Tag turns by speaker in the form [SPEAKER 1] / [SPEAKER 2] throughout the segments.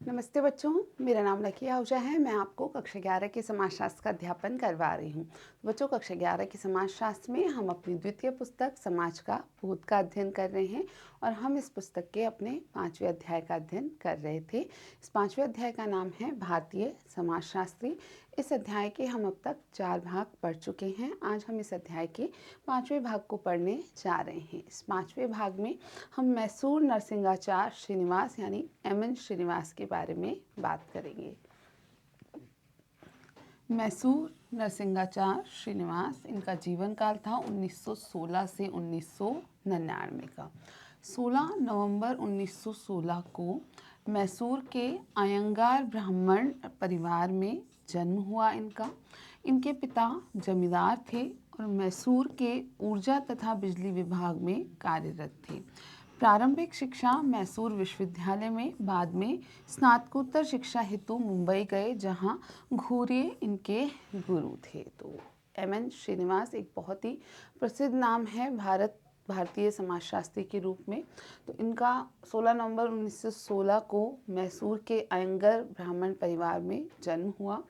[SPEAKER 1] नमस्ते बच्चों, मेरा नाम लकी आहूजा है। मैं आपको कक्षा 11 के समाजशास्त्र का अध्यापन करवा रही हूँ। बच्चों, कक्षा 11 के समाजशास्त्र में हम अपनी द्वितीय पुस्तक समाज का भूत का अध्ययन कर रहे हैं और हम इस पुस्तक के अपने 5वें अध्याय का अध्ययन कर रहे थे। इस 5वें अध्याय का नाम है भारतीय समाजशास्त्री। इस अध्याय के हम अब तक 4 भाग पढ़ चुके हैं। आज हम इस अध्याय के 5वें भाग को पढ़ने जा रहे हैं। इस 5वें भाग में हम मैसूर नरसिंहाचार्य श्रीनिवास यानी एम.एन. श्रीनिवास के बारे में बात करेंगे। मैसूर नरसिंहाचार्य श्रीनिवास, इनका जीवन काल था 1916 से 1999 का। 16 नवंबर 1916 को मैसूर के अयंगार ब्राह्मण परिवार में जन्म हुआ इनका। इनके पिता जमींदार थे और मैसूर के ऊर्जा तथा बिजली विभाग में कार्यरत थे। प्रारंभिक शिक्षा मैसूर विश्वविद्यालय में, बाद में स्नातकोत्तर शिक्षा हेतु मुंबई गए, जहां घूरिये इनके गुरु थे। तो एम.एन. श्रीनिवास एक बहुत ही प्रसिद्ध नाम है भारतीय समाजशास्त्री के रूप में। तो इनका 16 नवंबर 1916 को मैसूर के अयंगर ब्राह्मण परिवार में जन्म हुआ।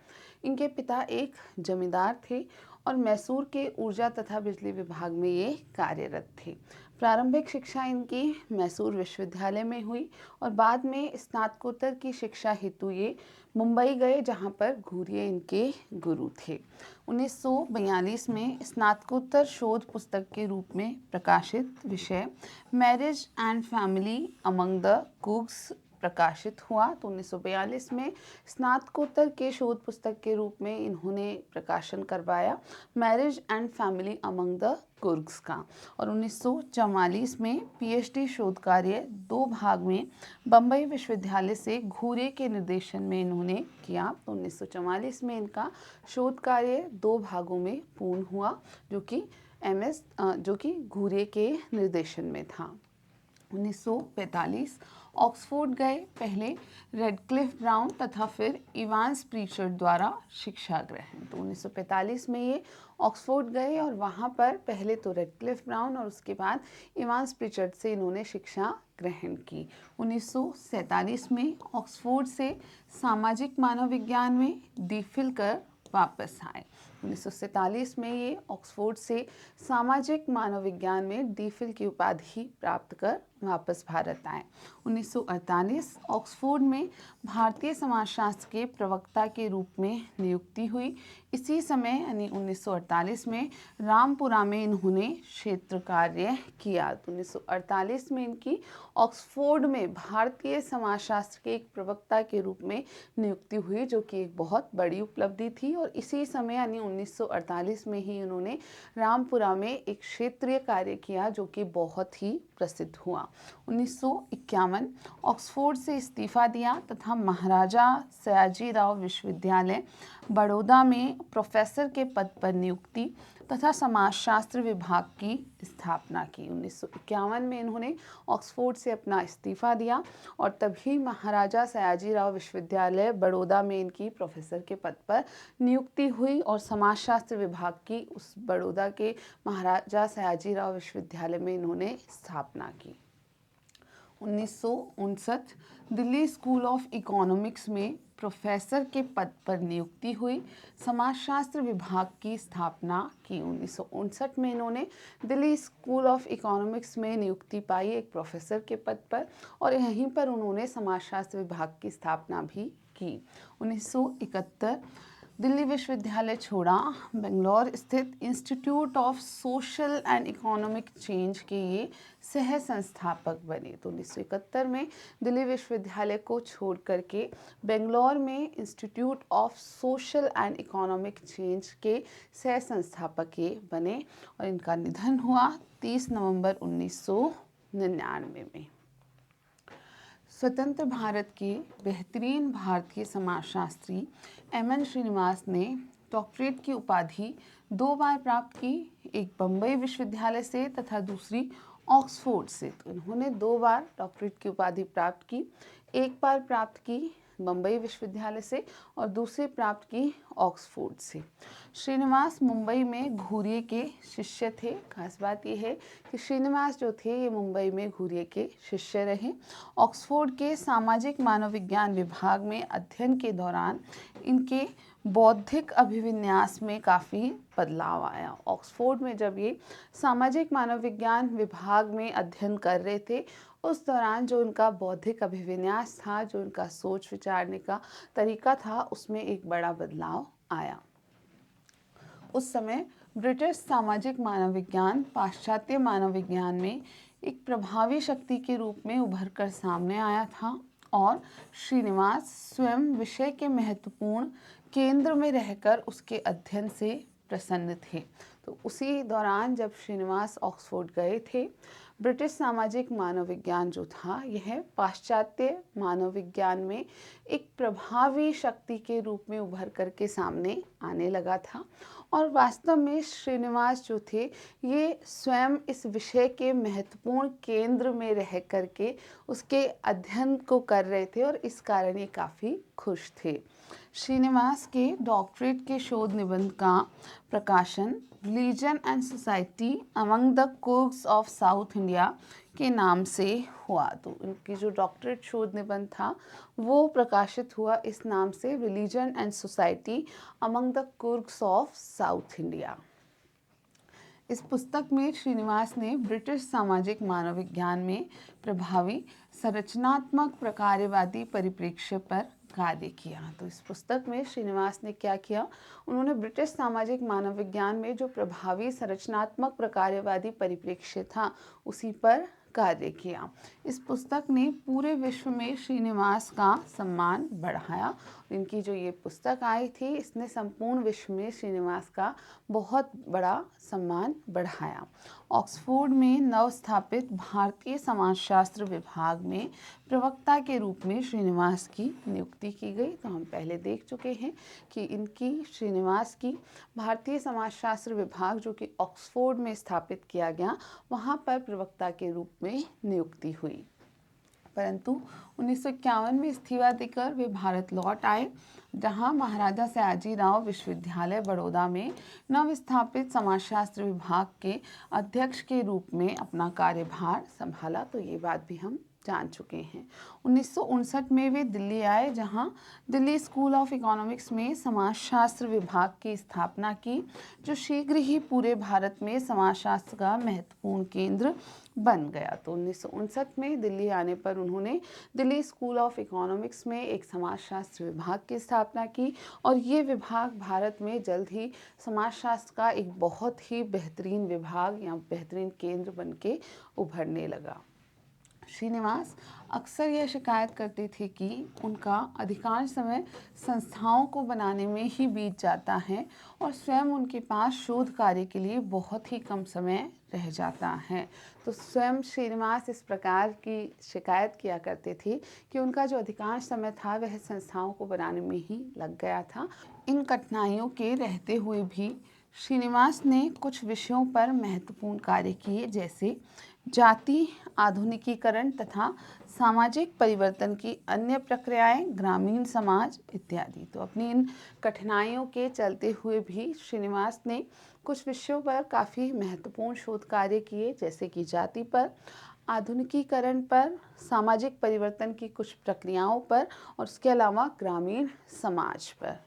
[SPEAKER 1] इनके पिता एक जमींदार थे और मैसूर के ऊर्जा तथा बिजली विभाग में ये कार्यरत थे। प्रारंभिक शिक्षा इनकी मैसूर विश्वविद्यालय में हुई और बाद में स्नातकोत्तर की शिक्षा हेतु ये मुंबई गए, जहां पर घूरिये इनके गुरु थे। 1942 में स्नातकोत्तर शोध पुस्तक के रूप में प्रकाशित विषय marriage and family among the कुक्स प्रकाशित हुआ। तो 1942 में स्नातकोत्तर के शोध पुस्तक के रूप में इन्होंने प्रकाशन करवाया marriage and family among the Coorgs का। और 1944 में पीएचडी शोध कार्य 2 भाग में बम्बई विश्वविद्यालय से घूरे के निर्देशन में इन्होंने किया। तो 1944 में इनका शोध कार्य 2 भागों में पूर्ण हुआ, जो कि घूरे के निर्देशन में था। 1945 ऑक्सफोर्ड गए, पहले रेडक्लिफ ब्राउन तथा फिर इवांस प्रीचर्ड द्वारा शिक्षा ग्रहण। तो 1945 में ये ऑक्सफोर्ड गए और वहाँ पर पहले तो रेडक्लिफ ब्राउन और उसके बाद इवांस प्रीचर्ड से इन्होंने शिक्षा ग्रहण की। 1947 में ऑक्सफोर्ड से सामाजिक मानव विज्ञान में डी.फिल कर वापस आए। 1947 में ये ऑक्सफोर्ड से सामाजिक मानव विज्ञान में डी.फिल की उपाधि प्राप्त कर वापस भारत आए। 1948 ऑक्सफोर्ड में भारतीय समाजशास्त्र के प्रवक्ता के रूप में नियुक्ति हुई। इसी समय यानी 1948 में रामपुरा में इन्होंने क्षेत्र कार्य किया। तो 1948 में इनकी ऑक्सफोर्ड में भारतीय समाजशास्त्र के एक प्रवक्ता के रूप में नियुक्ति हुई, जो कि एक बहुत बड़ी उपलब्धि थी। और इसी समय यानी 1948 में ही उन्होंने रामपुरा में एक क्षेत्रीय कार्य किया, जो कि बहुत ही प्रसिद्ध हुआ। 1951 ऑक्सफोर्ड से इस्तीफा दिया तथा महाराजा सयाजीराव विश्वविद्यालय बड़ौदा में प्रोफेसर के पद पर नियुक्ति तथा समाजशास्त्र विभाग की स्थापना की। 1951 में इन्होंने ऑक्सफोर्ड से अपना इस्तीफा दिया और तभी महाराजा सयाजीराव विश्वविद्यालय बड़ौदा में इनकी प्रोफेसर के पद पर नियुक्ति हुई और समाजशास्त्र विभाग की उस बड़ौदा के महाराजा सयाजीराव विश्वविद्यालय में इन्होंने स्थापना की। 1959 दिल्ली स्कूल ऑफ इकोनॉमिक्स में प्रोफेसर के पद पर नियुक्ति हुई, समाजशास्त्र विभाग की स्थापना की। 1959 में इन्होंने दिल्ली स्कूल ऑफ इकोनॉमिक्स में नियुक्ति पाई एक प्रोफेसर के पद पर और यहीं पर उन्होंने समाजशास्त्र विभाग की स्थापना भी की। 1971 दिल्ली विश्वविद्यालय छोड़ा, बेंगलोर स्थित institute of social and economic change के ये सह संस्थापक बने। तो 1971 में दिल्ली विश्वविद्यालय को छोड़ करके बेंगलोर में institute of social and economic change के सह संस्थापक ये बने और इनका निधन हुआ 30 नवंबर 1999 में। स्वतंत्र भारत के बेहतरीन भारतीय समाजशास्त्री एम.एन. श्रीनिवास ने डॉक्टरेट की उपाधि 2 बार प्राप्त की, एक बम्बई विश्वविद्यालय से तथा दूसरी ऑक्सफोर्ड से। तो इन्होंने 2 बार डॉक्टरेट की उपाधि प्राप्त की। एक बार प्राप्त की बम्बई विश्वविद्यालय से और दूसरी प्राप्त की ऑक्सफोर्ड से। श्रीनिवास मुंबई में घुरिये के शिष्य थे। खास बात यह है कि श्रीनिवास जो थे ये मुंबई में घुरिये के शिष्य रहे। ऑक्सफोर्ड के सामाजिक मानव विज्ञान विभाग में अध्ययन के दौरान इनके बौद्धिक अभिविन्यास में काफ़ी बदलाव आया। ऑक्सफोर्ड में जब ये सामाजिक मानव विज्ञान विभाग में अध्ययन कर रहे थे, उस दौरान जो उनका बौद्धिक अभिविन्यास था, जो उनका सोच विचारने का तरीका था, उसमें एक बड़ा बदलाव आया। उस समय ब्रिटिश सामाजिक मानव विज्ञान पाश्चात्य मानव विज्ञान में एक प्रभावी शक्ति के रूप में उभर कर सामने आया था और श्रीनिवास स्वयं विषय के महत्वपूर्ण केंद्र में रहकर उसके अध्ययन से प्रसन्न थे। तो उसी दौरान जब श्रीनिवास ऑक्सफोर्ड गए थे, ब्रिटिश सामाजिक मानव विज्ञान जो था यह पाश्चात्य मानव विज्ञान में एक प्रभावी शक्ति के रूप में उभर करके सामने आने लगा था। और वास्तव में श्रीनिवास जो थे ये स्वयं इस विषय के महत्वपूर्ण केंद्र में रह करके उसके अध्ययन को कर रहे थे और इस कारण ये काफ़ी खुश थे। श्रीनिवास के डॉक्टरेट के शोध निबंध का प्रकाशन religion and society among the Coorgs of South India के नाम से हुआ। तो उनकी जो डॉक्टरेट शोध निबंध था वो प्रकाशित हुआ इस नाम से, religion and society among the Coorgs of South India. इस पुस्तक में श्रीनिवास ने ब्रिटिश सामाजिक मानव विज्ञान में प्रभावी संरचनात्मक प्रकारवादी परिप्रेक्ष्य पर कार्य किया। तो इस पुस्तक में श्रीनिवास ने क्या किया, उन्होंने ब्रिटिश सामाजिक मानव विज्ञान में जो प्रभावी संरचनात्मक प्रकारवादी परिप्रेक्ष्य था उसी पर कार्य किया। इस पुस्तक ने पूरे विश्व में श्रीनिवास का सम्मान बढ़ाया। इनकी जो ये पुस्तक आई थी इसने संपूर्ण विश्व में श्रीनिवास का बहुत बड़ा सम्मान बढ़ाया। ऑक्सफोर्ड में नवस्थापित भारतीय समाजशास्त्र विभाग में प्रवक्ता के रूप में श्रीनिवास की नियुक्ति की गई। तो हम पहले देख चुके हैं कि इनकी श्रीनिवास की भारतीय समाजशास्त्र विभाग जो कि ऑक्सफोर्ड में स्थापित किया गया, वहाँ पर प्रवक्ता के रूप में नियुक्ति हुई। परंतु 1951 में इस्तीफा देकर वे भारत लौट आए, जहां महाराजा सयाजीराव विश्वविद्यालय बड़ौदा में नवस्थापित समाजशास्त्र विभाग के अध्यक्ष के रूप में अपना कार्यभार संभाला। तो ये बात भी हम जान चुके हैं। 1959 में वे दिल्ली आए, जहां दिल्ली स्कूल ऑफ इकोनॉमिक्स में समाजशास्त्र विभाग की स्थापना की, जो शीघ्र ही पूरे भारत में समाजशास्त्र का महत्वपूर्ण केंद्र बन गया। तो 1959 में दिल्ली आने पर उन्होंने दिल्ली स्कूल ऑफ इकोनॉमिक्स में एक समाजशास्त्र विभाग की स्थापना की और ये विभाग भारत में जल्द ही समाजशास्त्र का एक बहुत ही बेहतरीन विभाग या बेहतरीन केंद्र बन के उभरने लगा। श्रीनिवास अक्सर यह शिकायत करते थे कि उनका अधिकांश समय संस्थाओं को बनाने में ही बीत जाता है और स्वयं उनके पास शोध कार्य के लिए बहुत ही कम समय रह जाता है। तो स्वयं श्रीनिवास इस प्रकार की शिकायत किया करते थे कि उनका जो अधिकांश समय था वह संस्थाओं को बनाने में ही लग गया था। इन कठिनाइयों के रहते हुए भी श्रीनिवास ने कुछ विषयों पर महत्वपूर्ण कार्य किए, जैसे जाति आधुनिकीकरण तथा सामाजिक परिवर्तन की अन्य प्रक्रियाएं, ग्रामीण समाज इत्यादि। तो अपनी इन कठिनाइयों के चलते हुए भी श्रीनिवास ने कुछ विषयों पर काफ़ी महत्वपूर्ण शोध कार्य किए, जैसे कि जाति पर, आधुनिकीकरण पर, सामाजिक परिवर्तन की कुछ प्रक्रियाओं पर और उसके अलावा ग्रामीण समाज पर।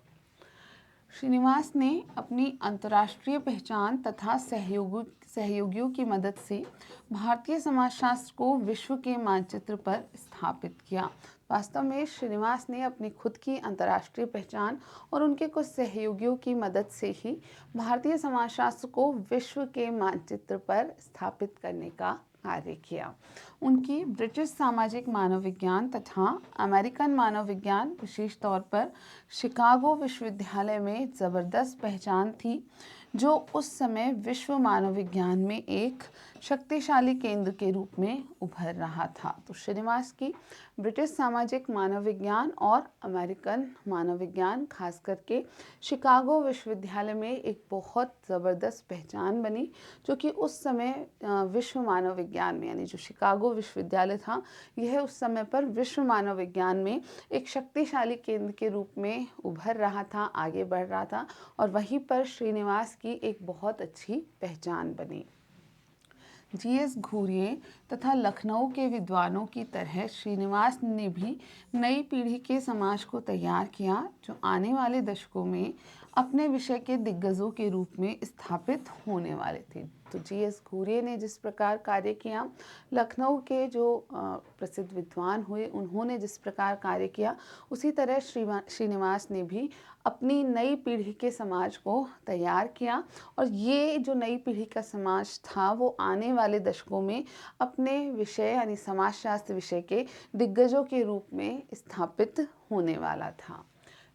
[SPEAKER 1] श्रीनिवास ने अपनी अंतर्राष्ट्रीय पहचान तथा सहयोगियों की मदद से भारतीय समाजशास्त्र को विश्व के मानचित्र पर स्थापित किया। वास्तव में श्रीनिवास ने अपनी खुद की अंतर्राष्ट्रीय पहचान और उनके कुछ सहयोगियों की मदद से ही भारतीय समाजशास्त्र को विश्व के मानचित्र पर स्थापित करने का कार्य किया। उनकी ब्रिटिश सामाजिक मानव विज्ञान तथा अमेरिकन मानव विज्ञान, विशेष तौर पर शिकागो विश्वविद्यालय में ज़बरदस्त पहचान थी, जो उस समय विश्व मानव विज्ञान में एक शक्तिशाली केंद्र के रूप में उभर रहा था। तो श्रीनिवास की ब्रिटिश सामाजिक मानव विज्ञान और अमेरिकन मानव विज्ञान खास करके शिकागो विश्वविद्यालय में एक बहुत ज़बरदस्त पहचान बनी, जो कि उस समय विश्व मानव विज्ञान में, यानी जो शिकागो विश्वविद्यालय था, यह उस समय पर विश्व मानव विज्ञान में एक शक्तिशाली केंद्र के रूप में उभर रहा था, आगे बढ़ रहा था, और वहीं पर श्रीनिवास की एक बहुत अच्छी पहचान बनी। जीएस घूरिये तथा लखनऊ के विद्वानों की तरह श्रीनिवास ने भी नई पीढ़ी के समाज को तैयार किया, जो आने वाले दशकों में अपने विषय के दिग्गजों के रूप में स्थापित होने वाले थे। तो जीएस घूरिये ने जिस प्रकार कार्य किया, लखनऊ के जो प्रसिद्ध विद्वान हुए उन्होंने जिस प्रकार कार्य किया, उसी तरह श्रीनिवास ने भी अपनी नई पीढ़ी के समाज को तैयार किया, और ये जो नई पीढ़ी का समाज था वो आने वाले दशकों में अपने विषय यानी समाजशास्त्र विषय के दिग्गजों के रूप में स्थापित होने वाला था।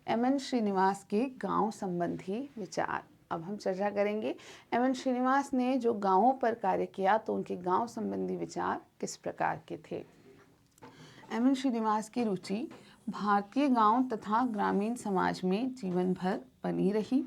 [SPEAKER 1] एमएन श्रीनिवास के गांव संबंधी विचार। अब हम चर्चा करेंगे एमएन श्रीनिवास ने जो गांवों पर कार्य किया, तो उनके गांव संबंधी विचार किस प्रकार के थे। एमएन श्रीनिवास की रुचि भारतीय गांव तथा ग्रामीण समाज में जीवन भर बनी रही।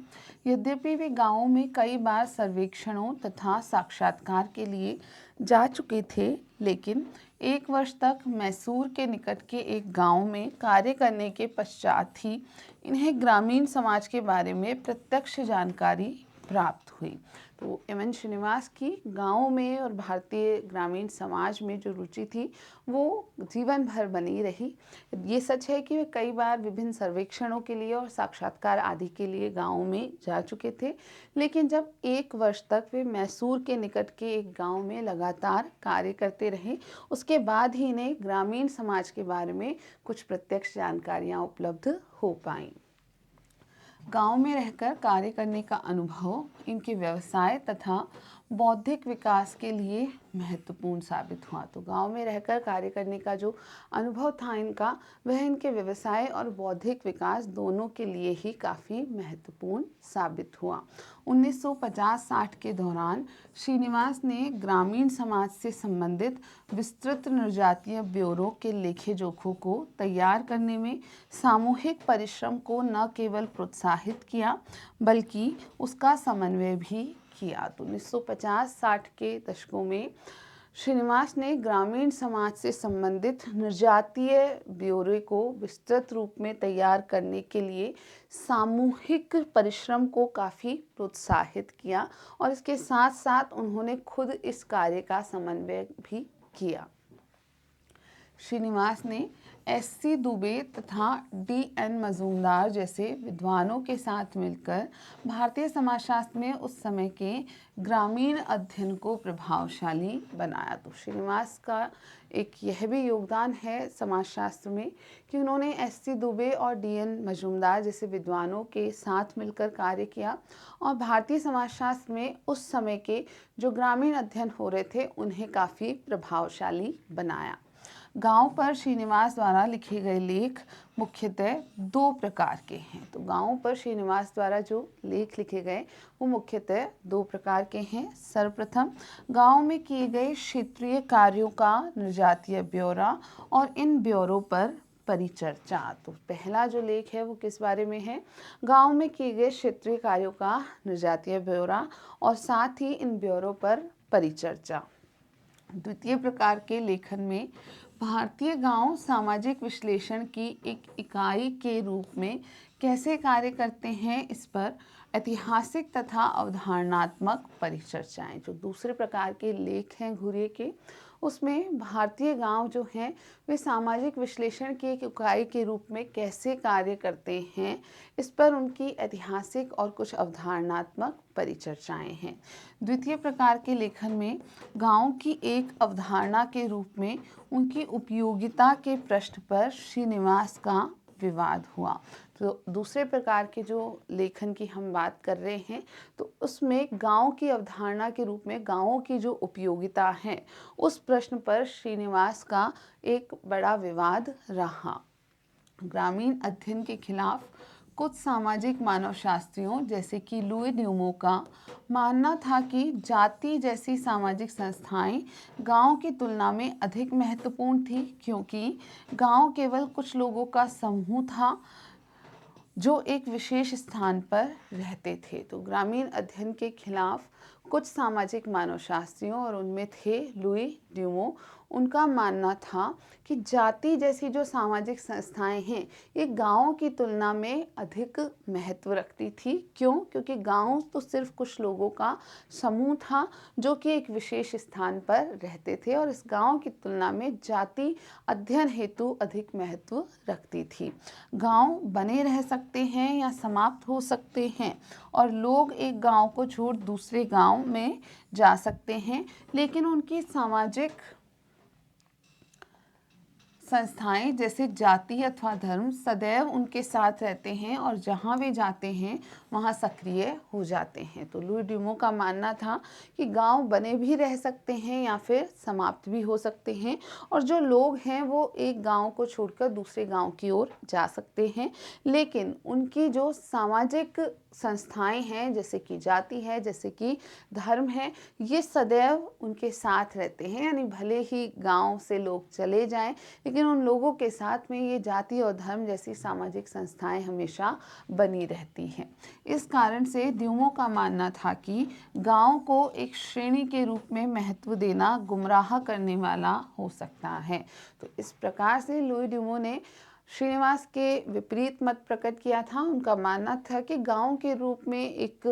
[SPEAKER 1] यद्यपि वे गांवों में कई बार सर्वेक्षणों तथा साक्षात्कार के लिए जा चुके थे, लेकिन 1 वर्ष तक मैसूर के निकट के एक गांव में कार्य करने के पश्चात ही इन्हें ग्रामीण समाज के बारे में प्रत्यक्ष जानकारी प्राप्त हुई। तो एमएन श्रीनिवास की गाँव में और भारतीय ग्रामीण समाज में जो रुचि थी वो जीवन भर बनी रही। ये सच है कि वे कई बार विभिन्न सर्वेक्षणों के लिए और साक्षात्कार आदि के लिए गाँव में जा चुके थे, लेकिन जब 1 वर्ष तक वे मैसूर के निकट के एक गाँव में लगातार कार्य करते रहे, उसके बाद ही इन्हें ग्रामीण समाज के बारे में कुछ प्रत्यक्ष जानकारियाँ उपलब्ध हो पाईं। गांव में रहकर कार्य करने का अनुभव इनके व्यवसाय तथा बौद्धिक विकास के लिए महत्वपूर्ण साबित हुआ। तो गांव में रहकर कार्य करने का जो अनुभव था इनका, वह इनके व्यवसाय और बौद्धिक विकास दोनों के लिए ही काफ़ी महत्वपूर्ण साबित हुआ। 1950-60 के दौरान श्रीनिवास ने ग्रामीण समाज से संबंधित विस्तृत नृजातीय ब्यूरो के लेखे जोखों को तैयार करने में सामूहिक परिश्रम को न केवल प्रोत्साहित किया, बल्कि उसका समन्वय भी किया। तो 1950-60 के दशकों में श्रीनिवास ने ग्रामीण समाज से संबंधित नृजातीय ब्यूरो को विस्तृत रूप में तैयार करने के लिए सामूहिक परिश्रम को काफ़ी प्रोत्साहित किया, और इसके साथ साथ उन्होंने खुद इस कार्य का समन्वय भी किया। श्रीनिवास ने एससी दुबे तथा डीएन मजूमदार जैसे विद्वानों के साथ मिलकर भारतीय समाजशास्त्र में उस समय के ग्रामीण अध्ययन को प्रभावशाली बनाया। तो श्रीनिवास का एक यह भी योगदान है समाजशास्त्र में कि उन्होंने एससी दुबे और डीएन मजूमदार जैसे विद्वानों के साथ मिलकर कार्य किया, और भारतीय समाजशास्त्र में उस समय के जो ग्रामीण अध्ययन हो रहे थे उन्हें काफ़ी प्रभावशाली बनाया। गांव पर श्रीनिवास द्वारा लिखे गए लेख मुख्यतः 2 प्रकार के हैं। तो गांव पर श्रीनिवास द्वारा जो लेख लिखे गए वो मुख्यतः 2 प्रकार के हैं। सर्वप्रथम गांव में किए गए क्षेत्रीय कार्यों का नृजातीय ब्यौरा और इन ब्यौरों पर परिचर्चा। तो पहला जो लेख है वो किस बारे में है, गांव में किए गए क्षेत्रीय कार्यों का नृजातीय ब्यौरा और साथ ही इन ब्यौरों पर परिचर्चा। द्वितीय प्रकार के लेखन में भारतीय गांव सामाजिक विश्लेषण की एक इकाई के रूप में कैसे कार्य करते हैं, इस पर ऐतिहासिक तथा अवधारणात्मक परिचर्चाएं। जो दूसरे प्रकार के लेख हैं घुरिये के, उसमें भारतीय गांव जो हैं वे सामाजिक विश्लेषण की एक इकाई के रूप में कैसे कार्य करते हैं, इस पर उनकी ऐतिहासिक और कुछ अवधारणात्मक परिचर्चाएं हैं। द्वितीय प्रकार के लेखन में गांव की एक अवधारणा के रूप में उनकी उपयोगिता के प्रश्न पर श्रीनिवास का विवाद हुआ। तो दूसरे प्रकार के जो लेखन की हम बात कर रहे हैं, तो उसमें गांव की अवधारणा के रूप में गांवों की जो उपयोगिता है उस प्रश्न पर श्रीनिवास का एक बड़ा विवाद रहा। ग्रामीण अध्ययन के खिलाफ कुछ सामाजिक मानवशास्त्रियों जैसे कि लुई ड्यूमो का मानना था कि जाति जैसी सामाजिक संस्थाएं गांव की तुलना में अधिक महत्वपूर्ण थी, क्योंकि गांव केवल कुछ लोगों का समूह था जो एक विशेष स्थान पर रहते थे। तो ग्रामीण अध्ययन के खिलाफ कुछ सामाजिक मानवशास्त्रियों और उनमें थे लुई ड्यूमो, उनका मानना था कि जाति जैसी जो सामाजिक संस्थाएं हैं ये गांवों की तुलना में अधिक महत्व रखती थी। क्यों? क्योंकि गांव तो सिर्फ कुछ लोगों का समूह था जो कि एक विशेष स्थान पर रहते थे, और इस गांव की तुलना में जाति अध्ययन हेतु अधिक महत्व रखती थी। गांव बने रह सकते हैं या समाप्त हो सकते हैं, और लोग एक गांव को छोड़ दूसरे गांव में जा सकते हैं, लेकिन उनकी सामाजिक संस्थाएं जैसे जाति अथवा धर्म सदैव उनके साथ रहते हैं और जहां वे जाते हैं वहां सक्रिय हो जाते हैं। तो लुई ड्यूमो का मानना था कि गांव बने भी रह सकते हैं या फिर समाप्त भी हो सकते हैं, और जो लोग हैं वो एक गांव को छोड़कर दूसरे गांव की ओर जा सकते हैं, लेकिन उनकी जो सामाजिक संस्थाएं हैं जैसे कि जाति है, जैसे कि धर्म है, ये सदैव उनके साथ रहते हैं। यानी भले ही गांव से लोग चले जाएं, लेकिन उन लोगों के साथ में ये जाति और धर्म जैसी सामाजिक संस्थाएं हमेशा बनी रहती हैं। इस कारण से ड्यूमो का मानना था कि गांव को एक श्रेणी के रूप में महत्व देना गुमराह करने वाला हो सकता है। तो इस प्रकार से लुई ड्यूमो ने श्रीनिवास के विपरीत मत प्रकट किया था। उनका मानना था कि गांव के रूप में एक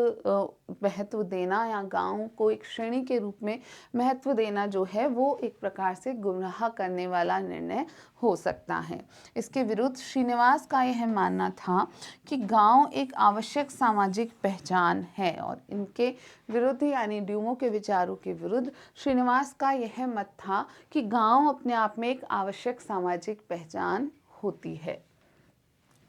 [SPEAKER 1] महत्व देना या गांव को एक श्रेणी के रूप में महत्व देना जो है वो एक प्रकार से गुमराह करने वाला निर्णय हो सकता है। इसके विरुद्ध श्रीनिवास का यह मानना था कि गांव एक आवश्यक सामाजिक पहचान है, और इनके विरुद्ध यानी ड्यूमो के विचारों के विरुद्ध श्रीनिवास का यह मत था कि गांव अपने आप में एक आवश्यक सामाजिक पहचान होती है।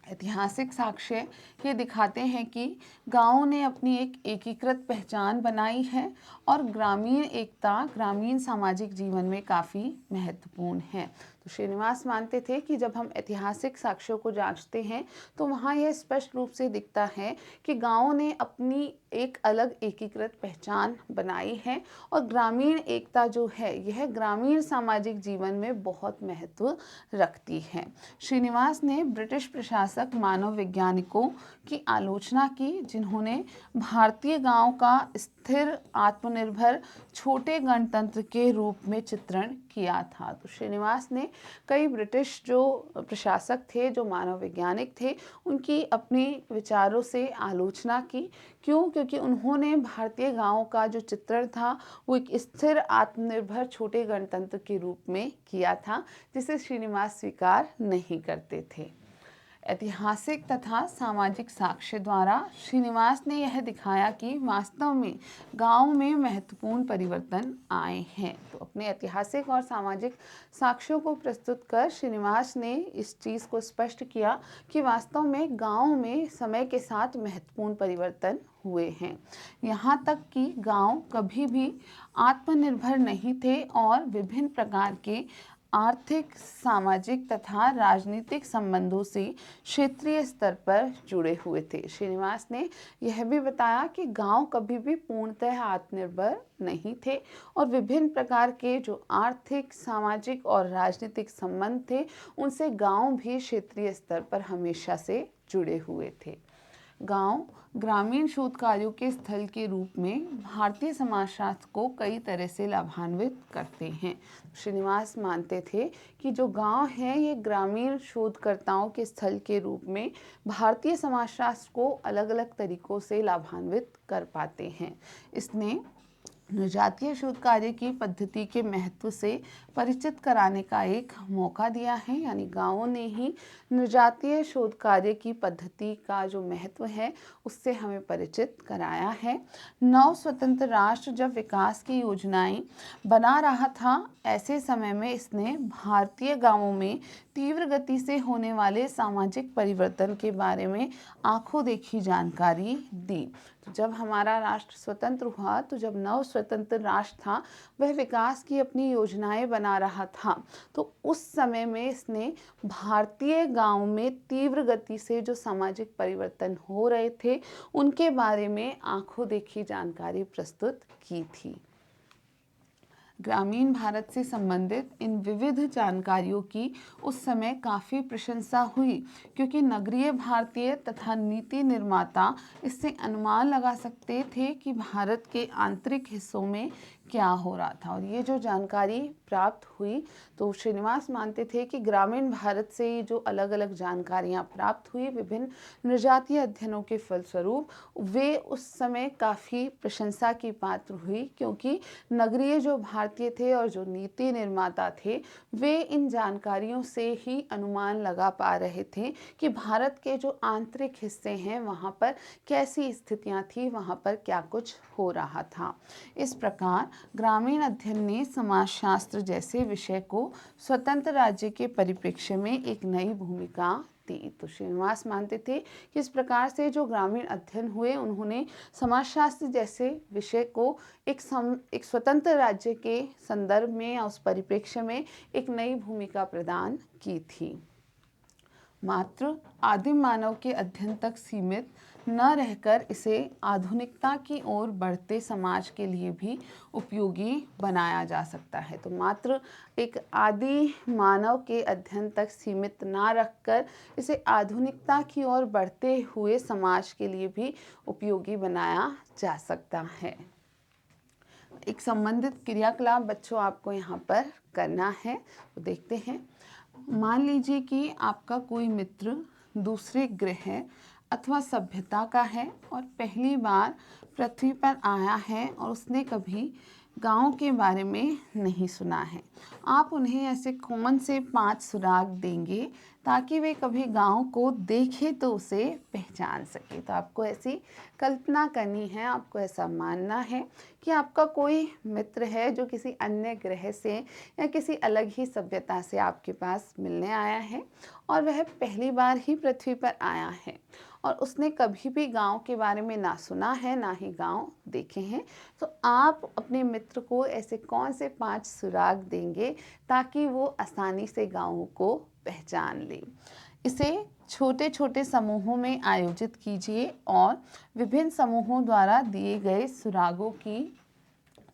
[SPEAKER 1] ऐतिहासिक साक्ष्य ये दिखाते हैं कि गांवों ने अपनी एक एकीकृत पहचान बनाई है, और ग्रामीण एकता ग्रामीण सामाजिक जीवन में काफ़ी महत्वपूर्ण है। तो श्रीनिवास मानते थे कि जब हम ऐतिहासिक साक्ष्यों को जांचते हैं तो वहाँ यह स्पष्ट रूप से दिखता है कि गांवों ने अपनी एक अलग एकीकृत पहचान बनाई है, और ग्रामीण एकता जो है यह ग्रामीण सामाजिक जीवन में बहुत महत्व रखती है। श्रीनिवास ने ब्रिटिश प्रशासक मानव वैज्ञानिकों की आलोचना की जिन्होंने भारतीय गांव का स्थिर आत्मनिर्भर छोटे गणतंत्र के रूप में चित्रण किया था। तो श्रीनिवास ने कई ब्रिटिश जो प्रशासक थे, जो मानव वैज्ञानिक थे, उनकी अपने विचारों से आलोचना की। क्यों? क्योंकि उन्होंने भारतीय गांव का जो चित्रण था वो एक स्थिर आत्मनिर्भर छोटे गणतंत्र के रूप में किया था, जिसे श्रीनिवास स्वीकार नहीं करते थे। ऐतिहासिक तथा सामाजिक साक्ष्य द्वारा श्रीनिवास ने यह दिखाया कि वास्तव में गांव में महत्वपूर्ण परिवर्तन आए हैं। तो अपने ऐतिहासिक और सामाजिक साक्ष्यों को प्रस्तुत कर श्रीनिवास ने इस चीज़ को स्पष्ट किया कि वास्तव में गांव में समय के साथ महत्वपूर्ण परिवर्तन हुए हैं। यहाँ तक कि गांव कभी भी आत्मनिर्भर नहीं थे और विभिन्न प्रकार के आर्थिक, सामाजिक तथा राजनीतिक संबंधों से क्षेत्रीय स्तर पर जुड़े हुए थे। श्रीनिवास ने यह भी बताया कि गांव कभी भी पूर्णतः आत्मनिर्भर नहीं थे, और विभिन्न प्रकार के जो आर्थिक, सामाजिक और राजनीतिक संबंध थे उनसे गांव भी क्षेत्रीय स्तर पर हमेशा से जुड़े हुए थे। गांव ग्रामीण शोध कार्यों के स्थल के रूप में भारतीय समाजशास्त्र को कई तरह से लाभान्वित करते हैं। श्रीनिवास मानते थे कि जो गांव है ये ग्रामीण शोधकर्ताओं के स्थल के रूप में भारतीय समाजशास्त्र को अलग अलग तरीकों से लाभान्वित कर पाते हैं। इसने नृजातीय शोध कार्य की पद्धति के महत्व से परिचित कराने का एक मौका दिया है। यानी गांवों ने ही नृजातीय शोध कार्य की पद्धति का जो महत्व है उससे हमें परिचित कराया है। नव स्वतंत्र राष्ट्र जब विकास की योजनाएं बना रहा था, ऐसे समय में इसने भारतीय गांवों में तीव्र गति से होने वाले सामाजिक परिवर्तन के बारे में आंखों देखी जानकारी दी। तो जब हमारा राष्ट्र स्वतंत्र हुआ, तो जब नव स्वतंत्र राष्ट्र था, वह विकास की अपनी योजनाएं बना रहा था, तो उस समय में इसने भारतीय गांव में तीव्र गति से जो सामाजिक परिवर्तन हो रहे थे उनके बारे में आंखों देखी जानकारी प्रस्तुत की थी। ग्रामीण भारत से संबंधित इन विविध जानकारियों की उस समय काफ़ी प्रशंसा हुई, क्योंकि नगरीय भारतीय तथा नीति निर्माता इससे अनुमान लगा सकते थे कि भारत के आंतरिक हिस्सों में क्या हो रहा था। और ये जो जानकारी प्राप्त हुई, तो श्रीनिवास मानते थे कि ग्रामीण भारत से ये जो अलग अलग जानकारियाँ प्राप्त हुई विभिन्न नृजातीय अध्ययनों के फलस्वरूप, वे उस समय काफ़ी प्रशंसा की पात्र हुई, क्योंकि नगरीय जो भारतीय थे और जो नीति निर्माता थे, वे इन जानकारियों से ही अनुमान लगा पा रहे थे कि भारत के जो आंतरिक हिस्से हैं वहाँ पर कैसी स्थितियाँ थी, वहाँ पर क्या कुछ हो रहा था। इस प्रकार ग्रामीण अध्ययन ने समाजशास्त्र जैसे विषय को स्वतंत्र राज्य के परिप्रेक्ष्य में एक नई भूमिका दी। तो श्रीनिवास मानते थे कि इस प्रकार से जो ग्रामीण अध्ययन हुए, उन्होंने समाजशास्त्र जैसे विषय को एक स्वतंत्र राज्य के संदर्भ में या उस परिप्रेक्ष्य में एक नई भूमिका प्रदान की थी। मात्र आदिम मानव के अध्ययन तक सीमित न रहकर इसे आधुनिकता की ओर बढ़ते समाज के लिए भी उपयोगी बनाया जा सकता है। तो मात्र एक आदि मानव के अध्ययन तक सीमित ना रखकर इसे आधुनिकता की ओर बढ़ते हुए समाज के लिए भी उपयोगी बनाया जा सकता है। एक संबंधित क्रियाकलाप बच्चों आपको यहाँ पर करना है, तो देखते हैं। मान लीजिए कि आपका कोई मित्र दूसरे ग्रह अथवा सभ्यता का है और पहली बार पृथ्वी पर आया है और उसने कभी गांव के बारे में नहीं सुना है। आप उन्हें ऐसे कौन से 5 सुराग देंगे ताकि वे कभी गांव को देखे तो उसे पहचान सके। तो आपको ऐसी कल्पना करनी है, आपको ऐसा मानना है कि आपका कोई मित्र है जो किसी अन्य ग्रह से या किसी अलग ही सभ्यता से आपके पास मिलने आया है और वह पहली बार ही पृथ्वी पर आया है और उसने कभी भी गांव के बारे में ना सुना है, ना ही गांव देखे हैं। तो आप अपने मित्र को ऐसे कौन से 5 सुराग देंगे ताकि वो आसानी से गांवों को पहचान ले। इसे छोटे छोटे समूहों में आयोजित कीजिए और विभिन्न समूहों द्वारा दिए गए सुरागों की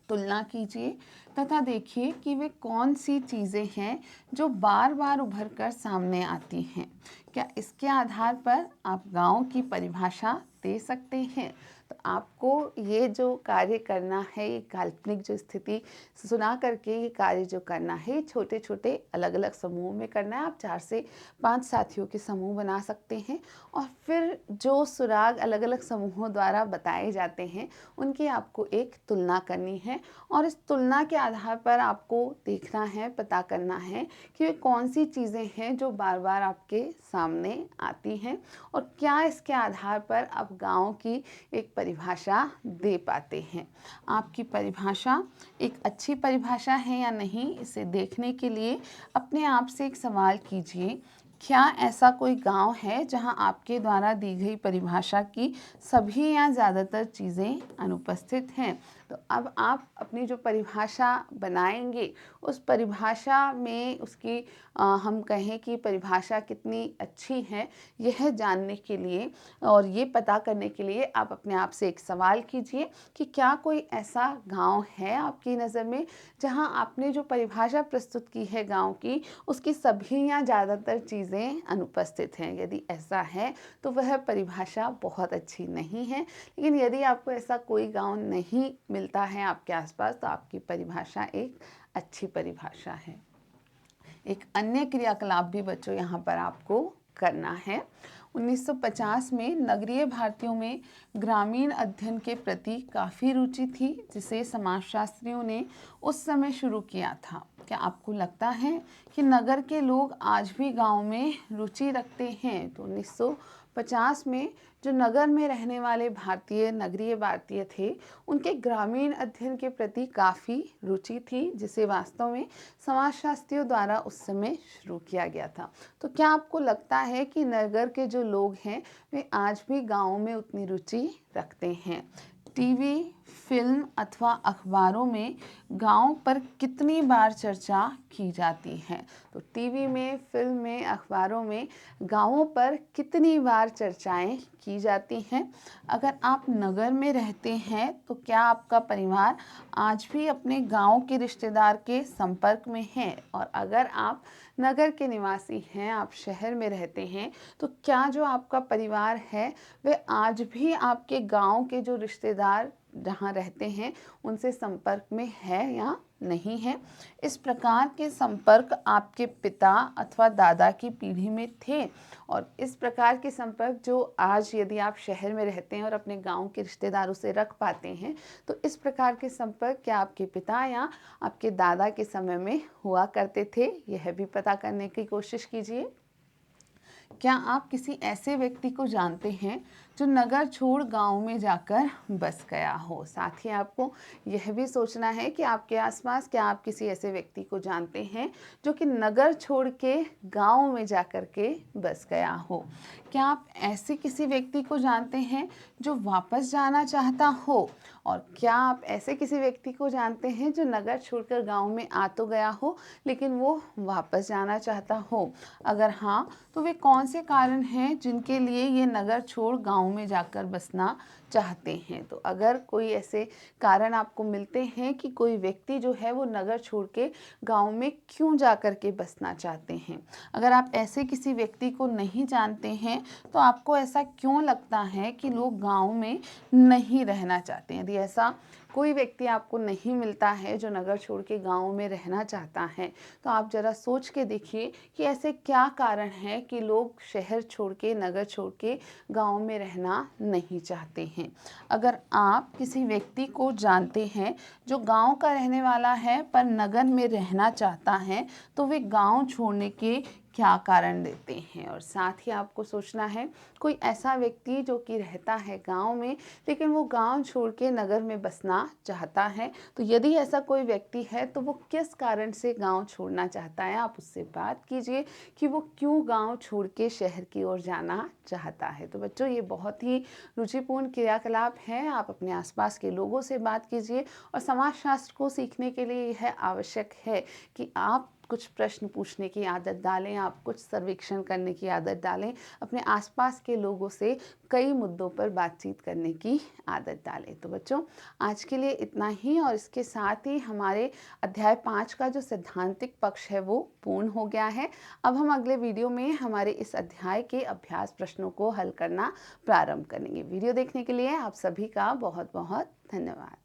[SPEAKER 1] तुलना कीजिए तथा देखिए कि वे कौन सी चीज़ें हैं जो बार बार उभर कर सामने आती हैं। क्या इसके आधार पर आप गांव की परिभाषा दे सकते हैं। तो आपको ये जो कार्य करना है, ये काल्पनिक जो स्थिति सुना करके ये कार्य जो करना है, छोटे छोटे अलग अलग समूह में करना है। आप 4 से 5 साथियों के समूह बना सकते हैं और फिर जो सुराग अलग अलग समूहों द्वारा बताए जाते हैं उनकी आपको एक तुलना करनी है और इस तुलना के आधार पर आपको देखना है, पता करना है कि वे कौन सी चीज़ें हैं जो बार बार आपके सामने आती हैं और क्या इसके आधार पर आप गांव की एक परिभाषा दे पाते हैं। आपकी परिभाषा एक अच्छी परिभाषा है या नहीं, इसे देखने के लिए अपने आप से एक सवाल कीजिए। क्या ऐसा कोई गांव है जहां आपके द्वारा दी गई परिभाषा की सभी या ज़्यादातर चीज़ें अनुपस्थित हैं। तो अब आप अपनी जो परिभाषा बनाएंगे उस परिभाषा में उसकी हम कहें कि परिभाषा कितनी अच्छी है, यह जानने के लिए और ये पता करने के लिए आप अपने आप से एक सवाल कीजिए कि क्या कोई ऐसा गांव है आपकी नज़र में जहां आपने जो परिभाषा प्रस्तुत की है गांव की, उसकी सभी या ज़्यादातर चीज़ें अनुपस्थित हैं। यदि ऐसा है तो वह परिभाषा बहुत अच्छी नहीं है, लेकिन यदि आपको ऐसा कोई गांव नहीं मिलता है आपके आसपास तो आपकी परिभाषा एक अच्छी परिभाषा है। एक अन्य क्रियाकलाप भी बच्चों यहाँ पर आपको करना है। 1950 में नगरीय भारतीयों में ग्रामीण अध्ययन के प्रति काफ़ी रुचि थी, जिसे समाजशास्त्रियों ने उस समय शुरू किया था। क्या आपको लगता है कि नगर के लोग आज भी गांव में रुचि रखते हैं? तो 1950 में जो नगर में रहने वाले भारतीय नगरीय भारतीय थे, उनके ग्रामीण अध्ययन के प्रति काफ़ी रुचि थी, जिसे वास्तव में समाजशास्त्रियों द्वारा उस समय शुरू किया गया था। तो क्या आपको लगता है कि नगर के जो लोग हैं वे आज भी गाँव में उतनी रुचि रखते हैं? टीवी, फिल्म अथवा अखबारों में गांव पर कितनी बार चर्चा की जाती है? तो टीवी में, फिल्म में, अखबारों में गांवों पर कितनी बार चर्चाएं की जाती हैं? अगर आप नगर में रहते हैं तो क्या आपका परिवार आज भी अपने गांव के रिश्तेदार के संपर्क में है? और अगर आप नगर के निवासी हैं, आप शहर में रहते हैं, तो क्या जो आपका परिवार है वे आज भी आपके गांव के जो रिश्तेदार जहाँ रहते हैं उनसे संपर्क में है या नहीं है? इस प्रकार के संपर्क आपके पिता अथवा दादा की पीढ़ी में थे, और इस प्रकार के संपर्क जो आज यदि आप शहर में रहते हैं और अपने गांव के रिश्तेदारों से रख पाते हैं, तो इस प्रकार के संपर्क क्या आपके पिता या आपके दादा के समय में हुआ करते थे? यह भी पता करने की कोशिश कीजिए। क्या आप किसी ऐसे व्यक्ति को जानते हैं जो नगर छोड़ गांव में जाकर बस गया हो? साथ ही आपको यह भी सोचना है कि आपके आसपास क्या आप किसी ऐसे व्यक्ति को जानते हैं जो कि नगर छोड़ के गांव में जाकर के बस गया हो? क्या आप ऐसे किसी व्यक्ति को जानते हैं जो वापस जाना चाहता हो? और क्या आप ऐसे किसी व्यक्ति को जानते हैं जो नगर छोड़कर गांव में आ तो गया हो लेकिन वो वापस जाना चाहता हो? अगर हाँ, तो वे कौन से कारण हैं जिनके लिए ये नगर छोड़ गांव में जाकर बसना चाहते हैं? तो अगर कोई ऐसे कारण आपको मिलते हैं कि कोई व्यक्ति जो है वो नगर छोड़ के गांव में क्यों जाकर के बसना चाहते हैं, अगर आप ऐसे किसी व्यक्ति को नहीं जानते हैं, तो आपको ऐसा क्यों लगता है कि लोग गांव में नहीं रहना चाहते हैं? यदि ऐसा कोई व्यक्ति आपको नहीं मिलता है जो नगर छोड़ के गांव में रहना चाहता है, तो आप ज़रा सोच के देखिए कि ऐसे क्या कारण हैं कि लोग शहर छोड़ के, नगर छोड़ के गांव में रहना नहीं चाहते हैं। अगर आप किसी व्यक्ति को जानते हैं जो गांव का रहने वाला है पर नगर में रहना चाहता है, तो वे गांव छोड़ने के क्या कारण देते हैं? और साथ ही आपको सोचना है कोई ऐसा व्यक्ति जो कि रहता है गांव में लेकिन वो गांव छोड़ के नगर में बसना चाहता है, तो यदि ऐसा कोई व्यक्ति है तो वो किस कारण से गांव छोड़ना चाहता है, आप उससे बात कीजिए कि वो क्यों गांव छोड़ के शहर की ओर जाना चाहता है। तो बच्चों, ये बहुत ही रुचिपूर्ण क्रियाकलाप है। आप अपने आसपास के लोगों से बात कीजिए, और समाजशास्त्र को सीखने के लिए यह आवश्यक है कि आप कुछ प्रश्न पूछने की आदत डालें, आप कुछ सर्वेक्षण करने की आदत डालें, अपने आसपास के लोगों से कई मुद्दों पर बातचीत करने की आदत डालें। तो बच्चों, आज के लिए इतना ही, और इसके साथ ही हमारे अध्याय 5 का जो सैद्धांतिक पक्ष है वो पूर्ण हो गया है। अब हम अगले वीडियो में हमारे इस अध्याय के अभ्यास प्रश्नों को हल करना प्रारंभ करेंगे। वीडियो देखने के लिए आप सभी का बहुत बहुत धन्यवाद।